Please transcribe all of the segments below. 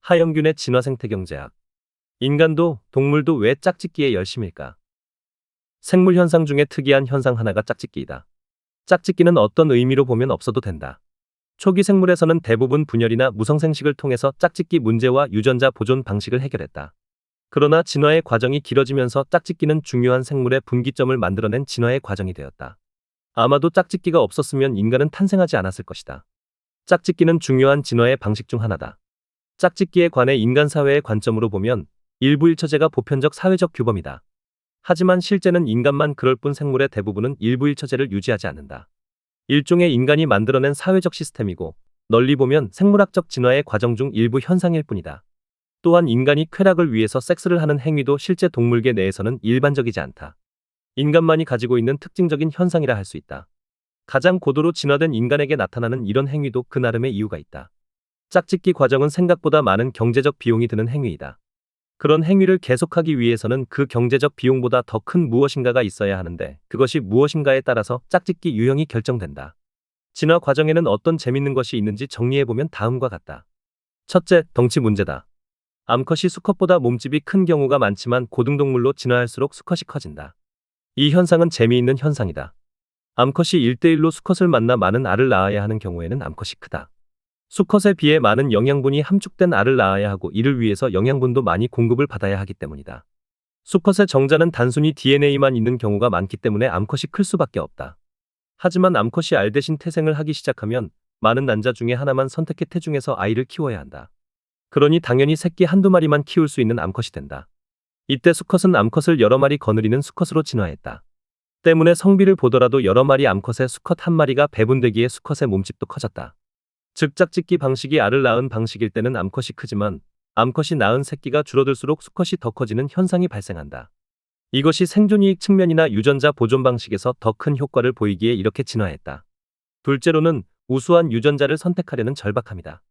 하영균의 진화생태경제학. 인간도 동물도 왜 짝짓기에 열심일까? 생물 현상 중에 특이한 현상 하나가 짝짓기이다. 짝짓기는 어떤 의미로 보면 없어도 된다. 초기 생물에서는 대부분 분열이나 무성생식을 통해서 짝짓기 문제와 유전자 보존 방식을 해결했다. 그러나 진화의 과정이 길어지면서 짝짓기는 중요한 생물의 분기점을 만들어낸 진화의 과정이 되었다. 아마도 짝짓기가 없었으면 인간은 탄생하지 않았을 것이다. 짝짓기는 중요한 진화의 방식 중 하나다. 짝짓기에 관해 인간 사회의 관점으로 보면 일부 일처제가 보편적 사회적 규범이다. 하지만 실제는 인간만 그럴 뿐 생물의 대부분은 일부 일처제를 유지하지 않는다. 일종의 인간이 만들어낸 사회적 시스템이고 널리 보면 생물학적 진화의 과정 중 일부 현상일 뿐이다. 또한 인간이 쾌락을 위해서 섹스를 하는 행위도 실제 동물계 내에서는 일반적이지 않다. 인간만이 가지고 있는 특징적인 현상이라 할 수 있다. 가장 고도로 진화된 인간에게 나타나는 이런 행위도 그 나름의 이유가 있다. 짝짓기 과정은 생각보다 많은 경제적 비용이 드는 행위이다. 그런 행위를 계속하기 위해서는 그 경제적 비용보다 더 큰 무엇인가가 있어야 하는데 그것이 무엇인가에 따라서 짝짓기 유형이 결정된다. 진화 과정에는 어떤 재밌는 것이 있는지 정리해보면 다음과 같다. 첫째, 덩치 문제다. 암컷이 수컷보다 몸집이 큰 경우가 많지만 고등동물로 진화할수록 수컷이 커진다. 이 현상은 재미있는 현상이다. 암컷이 1대1로 수컷을 만나 많은 알을 낳아야 하는 경우에는 암컷이 크다. 수컷에 비해 많은 영양분이 함축된 알을 낳아야 하고 이를 위해서 영양분도 많이 공급을 받아야 하기 때문이다. 수컷의 정자는 단순히 DNA만 있는 경우가 많기 때문에 암컷이 클 수밖에 없다. 하지만 암컷이 알 대신 태생을 하기 시작하면 많은 난자 중에 하나만 선택해 태중에서 아이를 키워야 한다. 그러니 당연히 새끼 한두 마리만 키울 수 있는 암컷이 된다. 이때 수컷은 암컷을 여러 마리 거느리는 수컷으로 진화했다. 때문에 성비를 보더라도 여러 마리 암컷의 수컷 한 마리가 배분되기에 수컷의 몸집도 커졌다. 즉 짝짓기 방식이 알을 낳은 방식일 때는 암컷이 크지만 암컷이 낳은 새끼가 줄어들수록 수컷이 더 커지는 현상이 발생한다. 이것이 생존이익 측면이나 유전자 보존 방식에서 더 큰 효과를 보이기에 이렇게 진화했다. 둘째로는 우수한 유전자를 선택하려는 절박함이다.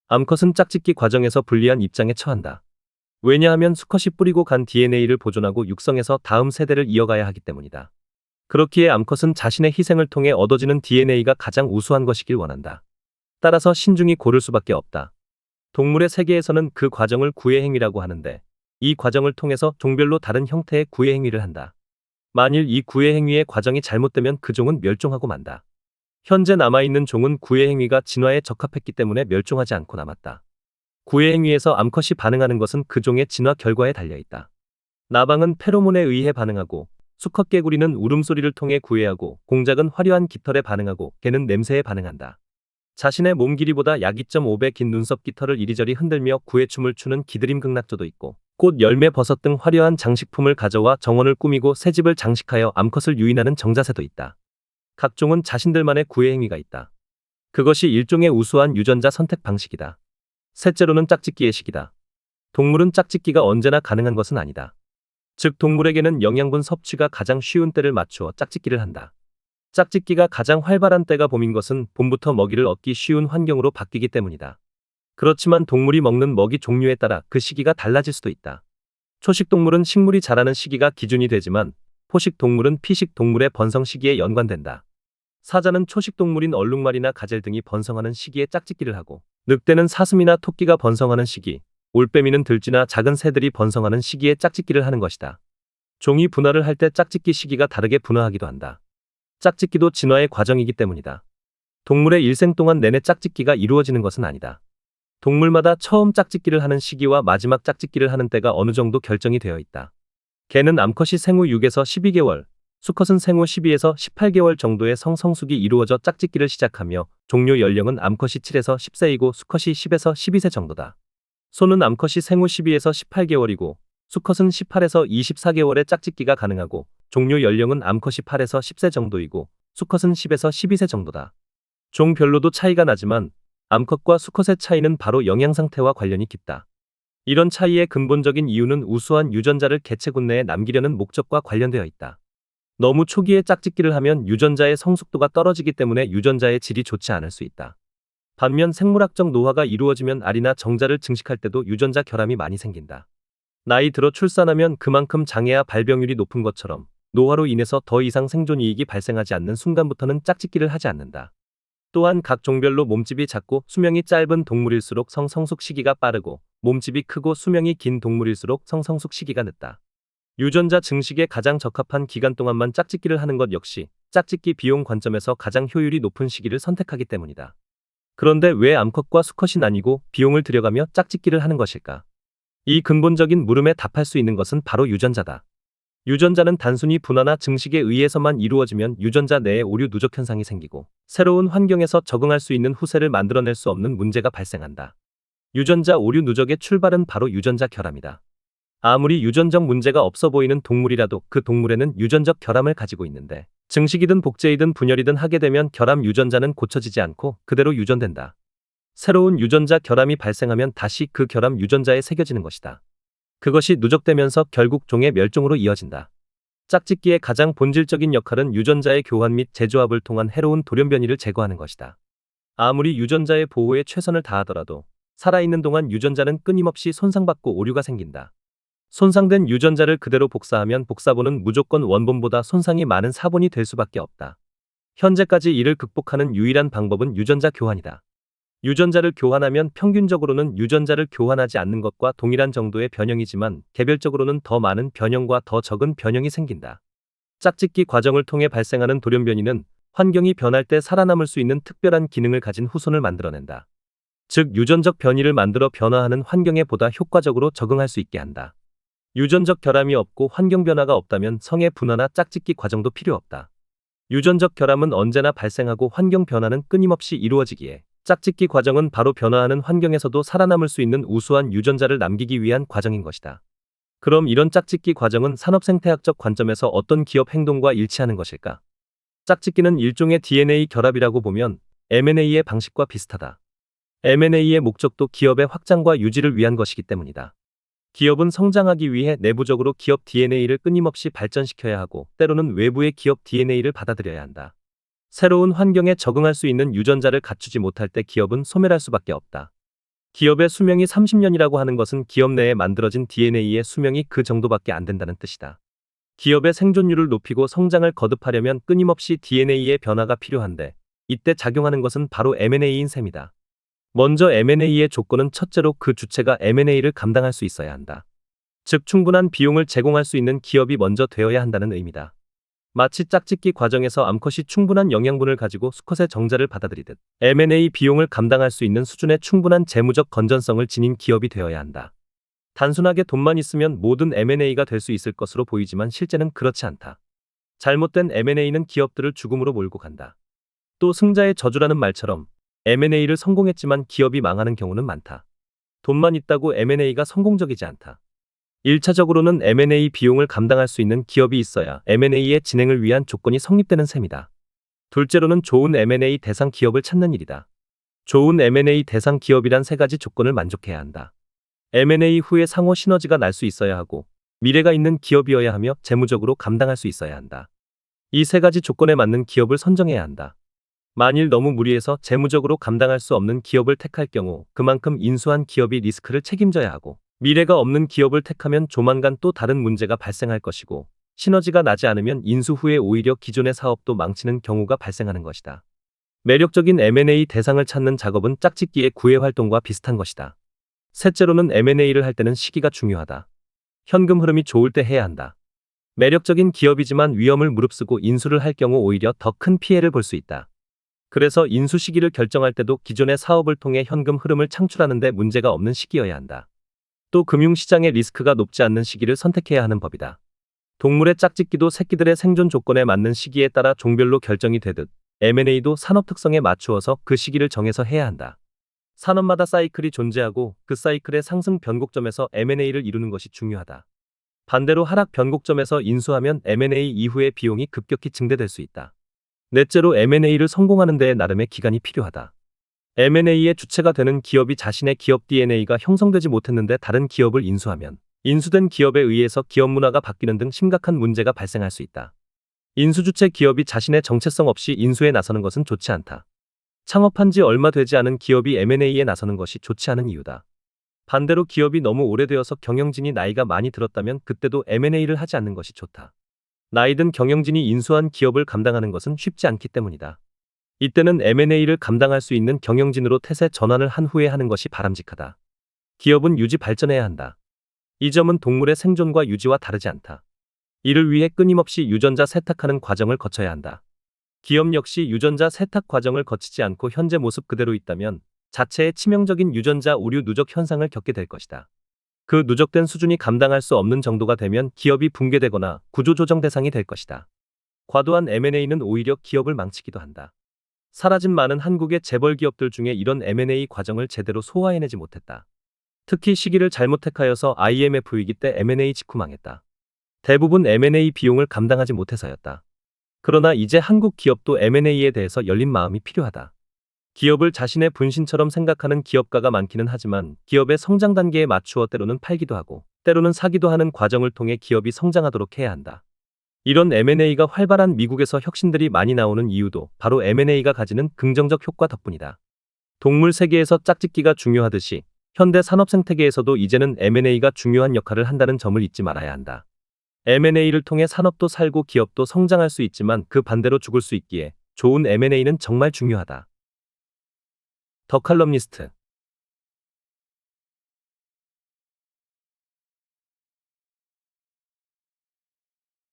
암컷은 짝짓기 과정에서 불리한 입장에 처한다. 왜냐하면 수컷이 뿌리고 간 DNA를 보존하고 육성해서 다음 세대를 이어가야 하기 때문이다. 그렇기에 암컷은 자신의 희생을 통해 얻어지는 DNA가 가장 우수한 것이길 원한다. 따라서 신중히 고를 수밖에 없다. 동물의 세계에서는 그 과정을 구애행위라고 하는데 이 과정을 통해서 종별로 다른 형태의 구애행위를 한다. 만일 이 구애행위의 과정이 잘못되면 그 종은 멸종하고 만다. 현재 남아있는 종은 구애행위가 진화에 적합했기 때문에 멸종하지 않고 남았다. 구애행위에서 암컷이 반응하는 것은 그 종의 진화 결과에 달려있다. 나방은 페로몬에 의해 반응하고 수컷 개구리는 울음소리를 통해 구애하고 공작은 화려한 깃털에 반응하고 개는 냄새에 반응한다. 자신의 몸 길이보다 약 2.5배 긴 눈썹 깃털을 이리저리 흔들며 구애춤을 추는 기드림 극락조도 있고 꽃, 열매, 버섯 등 화려한 장식품을 가져와 정원을 꾸미고 새집을 장식하여 암컷을 유인하는 정자새도 있다. 각 종은 자신들만의 구애행위가 있다. 그것이 일종의 우수한 유전자 선택 방식이다. 셋째로는 짝짓기의 시기다. 동물은 짝짓기가 언제나 가능한 것은 아니다. 즉 동물에게는 영양분 섭취가 가장 쉬운 때를 맞추어 짝짓기를 한다. 짝짓기가 가장 활발한 때가 봄인 것은 봄부터 먹이를 얻기 쉬운 환경으로 바뀌기 때문이다. 그렇지만 동물이 먹는 먹이 종류에 따라 그 시기가 달라질 수도 있다. 초식 동물은 식물이 자라는 시기가 기준이 되지만 포식 동물은 피식 동물의 번성 시기에 연관된다. 사자는 초식 동물인 얼룩말이나 가젤 등이 번성하는 시기에 짝짓기를 하고 늑대는 사슴이나 토끼가 번성하는 시기, 올빼미는 들쥐나 작은 새들이 번성하는 시기에 짝짓기를 하는 것이다. 종이 분화를 할 때 짝짓기 시기가 다르게 분화하기도 한다. 짝짓기도 진화의 과정이기 때문이다. 동물의 일생 동안 내내 짝짓기가 이루어지는 것은 아니다. 동물마다 처음 짝짓기를 하는 시기와 마지막 짝짓기를 하는 때가 어느 정도 결정이 되어 있다. 개는 암컷이 생후 6에서 12개월, 수컷은 생후 12에서 18개월 정도의 성숙이 이루어져 짝짓기를 시작하며 종료 연령은 암컷이 7에서 10세이고 수컷이 10에서 12세 정도다. 소는 암컷이 생후 12에서 18개월이고 수컷은 18에서 24개월에 짝짓기가 가능하고 종료 연령은 암컷이 8에서 10세 정도이고 수컷은 10에서 12세 정도다. 종별로도 차이가 나지만 암컷과 수컷의 차이는 바로 영양 상태와 관련이 깊다. 이런 차이의 근본적인 이유는 우수한 유전자를 개체군 내에 남기려는 목적과 관련되어 있다. 너무 초기에 짝짓기를 하면 유전자의 성숙도가 떨어지기 때문에 유전자의 질이 좋지 않을 수 있다. 반면 생물학적 노화가 이루어지면 알이나 정자를 증식할 때도 유전자 결함이 많이 생긴다. 나이 들어 출산하면 그만큼 장애와 발병률이 높은 것처럼 노화로 인해서 더 이상 생존이익이 발생하지 않는 순간부터는 짝짓기를 하지 않는다. 또한 각 종별로 몸집이 작고 수명이 짧은 동물일수록 성숙 시기가 빠르고 몸집이 크고 수명이 긴 동물일수록 성성숙 시기가 늦다. 유전자 증식에 가장 적합한 기간 동안만 짝짓기를 하는 것 역시 짝짓기 비용 관점에서 가장 효율이 높은 시기를 선택하기 때문이다. 그런데 왜 암컷과 수컷이 나뉘고 비용을 들여가며 짝짓기를 하는 것일까? 이 근본적인 물음에 답할 수 있는 것은 바로 유전자다. 유전자는 단순히 분화나 증식에 의해서만 이루어지면 유전자 내에 오류 누적 현상이 생기고 새로운 환경에서 적응할 수 있는 후세를 만들어낼 수 없는 문제가 발생한다. 유전자 오류 누적의 출발은 바로 유전자 결함이다. 아무리 유전적 문제가 없어 보이는 동물이라도 그 동물에는 유전적 결함을 가지고 있는데 증식이든 복제이든 분열이든 하게 되면 결함 유전자는 고쳐지지 않고 그대로 유전된다. 새로운 유전자 결함이 발생하면 다시 그 결함 유전자에 새겨지는 것이다. 그것이 누적되면서 결국 종의 멸종으로 이어진다. 짝짓기의 가장 본질적인 역할은 유전자의 교환 및 재조합을 통한 해로운 돌연변이를 제거하는 것이다. 아무리 유전자의 보호에 최선을 다하더라도 살아있는 동안 유전자는 끊임없이 손상받고 오류가 생긴다. 손상된 유전자를 그대로 복사하면 복사본은 무조건 원본보다 손상이 많은 사본이 될 수밖에 없다. 현재까지 이를 극복하는 유일한 방법은 유전자 교환이다. 유전자를 교환하면 평균적으로는 유전자를 교환하지 않는 것과 동일한 정도의 변형이지만 개별적으로는 더 많은 변형과 더 적은 변형이 생긴다. 짝짓기 과정을 통해 발생하는 돌연변이는 환경이 변할 때 살아남을 수 있는 특별한 기능을 가진 후손을 만들어낸다. 즉 유전적 변이를 만들어 변화하는 환경에 보다 효과적으로 적응할 수 있게 한다. 유전적 결함이 없고 환경 변화가 없다면 성의 분화나 짝짓기 과정도 필요 없다. 유전적 결함은 언제나 발생하고 환경 변화는 끊임없이 이루어지기에 짝짓기 과정은 바로 변화하는 환경에서도 살아남을 수 있는 우수한 유전자를 남기기 위한 과정인 것이다. 그럼 이런 짝짓기 과정은 산업생태학적 관점에서 어떤 기업 행동과 일치하는 것일까? 짝짓기는 일종의 DNA 결합이라고 보면 M&A의 방식과 비슷하다. M&A의 목적도 기업의 확장과 유지를 위한 것이기 때문이다. 기업은 성장하기 위해 내부적으로 기업 DNA를 끊임없이 발전시켜야 하고 때로는 외부의 기업 DNA를 받아들여야 한다. 새로운 환경에 적응할 수 있는 유전자를 갖추지 못할 때 기업은 소멸할 수밖에 없다. 기업의 수명이 30년이라고 하는 것은 기업 내에 만들어진 DNA의 수명이 그 정도밖에 안 된다는 뜻이다. 기업의 생존율을 높이고 성장을 거듭하려면 끊임없이 DNA의 변화가 필요한데 이때 작용하는 것은 바로 M&A인 셈이다. 먼저 M&A의 조건은 첫째로 그 주체가 M&A를 감당할 수 있어야 한다. 즉 충분한 비용을 제공할 수 있는 기업이 먼저 되어야 한다는 의미다. 마치 짝짓기 과정에서 암컷이 충분한 영양분을 가지고 수컷의 정자를 받아들이듯 M&A 비용을 감당할 수 있는 수준의 충분한 재무적 건전성을 지닌 기업이 되어야 한다. 단순하게 돈만 있으면 모든 M&A가 될 수 있을 것으로 보이지만 실제는 그렇지 않다. 잘못된 M&A는 기업들을 죽음으로 몰고 간다. 또 승자의 저주라는 말처럼 M&A를 성공했지만 기업이 망하는 경우는 많다. 돈만 있다고 M&A가 성공적이지 않다. 1차적으로는 M&A 비용을 감당할 수 있는 기업이 있어야 M&A의 진행을 위한 조건이 성립되는 셈이다. 둘째로는 좋은 M&A 대상 기업을 찾는 일이다. 좋은 M&A 대상 기업이란 세 가지 조건을 만족해야 한다. M&A 후에 상호 시너지가 날 수 있어야 하고 미래가 있는 기업이어야 하며 재무적으로 감당할 수 있어야 한다. 이 세 가지 조건에 맞는 기업을 선정해야 한다. 만일 너무 무리해서 재무적으로 감당할 수 없는 기업을 택할 경우 그만큼 인수한 기업이 리스크를 책임져야 하고 미래가 없는 기업을 택하면 조만간 또 다른 문제가 발생할 것이고 시너지가 나지 않으면 인수 후에 오히려 기존의 사업도 망치는 경우가 발생하는 것이다. 매력적인 M&A 대상을 찾는 작업은 짝짓기의 구애 활동과 비슷한 것이다. 셋째로는 M&A를 할 때는 시기가 중요하다. 현금 흐름이 좋을 때 해야 한다. 매력적인 기업이지만 위험을 무릅쓰고 인수를 할 경우 오히려 더 큰 피해를 볼 수 있다. 그래서 인수 시기를 결정할 때도 기존의 사업을 통해 현금 흐름을 창출하는 데 문제가 없는 시기여야 한다. 또 금융시장의 리스크가 높지 않는 시기를 선택해야 하는 법이다. 동물의 짝짓기도 새끼들의 생존 조건에 맞는 시기에 따라 종별로 결정이 되듯 M&A도 산업 특성에 맞추어서 그 시기를 정해서 해야 한다. 산업마다 사이클이 존재하고 그 사이클의 상승 변곡점에서 M&A를 이루는 것이 중요하다. 반대로 하락 변곡점에서 인수하면 M&A 이후의 비용이 급격히 증대될 수 있다. 넷째로 M&A를 성공하는 데에 나름의 기간이 필요하다. M&A의 주체가 되는 기업이 자신의 기업 DNA가 형성되지 못했는데 다른 기업을 인수하면 인수된 기업에 의해서 기업 문화가 바뀌는 등 심각한 문제가 발생할 수 있다. 인수주체 기업이 자신의 정체성 없이 인수에 나서는 것은 좋지 않다. 창업한 지 얼마 되지 않은 기업이 M&A에 나서는 것이 좋지 않은 이유다. 반대로 기업이 너무 오래되어서 경영진이 나이가 많이 들었다면 그때도 M&A를 하지 않는 것이 좋다. 나이든 경영진이 인수한 기업을 감당하는 것은 쉽지 않기 때문이다. 이때는 M&A를 감당할 수 있는 경영진으로 태세 전환을 한 후에 하는 것이 바람직하다. 기업은 유지 발전해야 한다. 이 점은 동물의 생존과 유지와 다르지 않다. 이를 위해 끊임없이 유전자 세탁하는 과정을 거쳐야 한다. 기업 역시 유전자 세탁 과정을 거치지 않고 현재 모습 그대로 있다면 자체의 치명적인 유전자 오류 누적 현상을 겪게 될 것이다. 그 누적된 수준이 감당할 수 없는 정도가 되면 기업이 붕괴되거나 구조조정 대상이 될 것이다. 과도한 M&A는 오히려 기업을 망치기도 한다. 사라진 많은 한국의 재벌 기업들 중에 이런 M&A 과정을 제대로 소화해내지 못했다. 특히 시기를 잘못 택하여서 IMF 위기 때 M&A 직후 망했다. 대부분 M&A 비용을 감당하지 못해서였다. 그러나 이제 한국 기업도 M&A에 대해서 열린 마음이 필요하다. 기업을 자신의 분신처럼 생각하는 기업가가 많기는 하지만 기업의 성장 단계에 맞추어 때로는 팔기도 하고 때로는 사기도 하는 과정을 통해 기업이 성장하도록 해야 한다. 이런 M&A가 활발한 미국에서 혁신들이 많이 나오는 이유도 바로 M&A가 가지는 긍정적 효과 덕분이다. 동물 세계에서 짝짓기가 중요하듯이 현대 산업 생태계에서도 이제는 M&A가 중요한 역할을 한다는 점을 잊지 말아야 한다. M&A를 통해 산업도 살고 기업도 성장할 수 있지만 그 반대로 죽을 수 있기에 좋은 M&A는 정말 중요하다. 더 칼럼니스트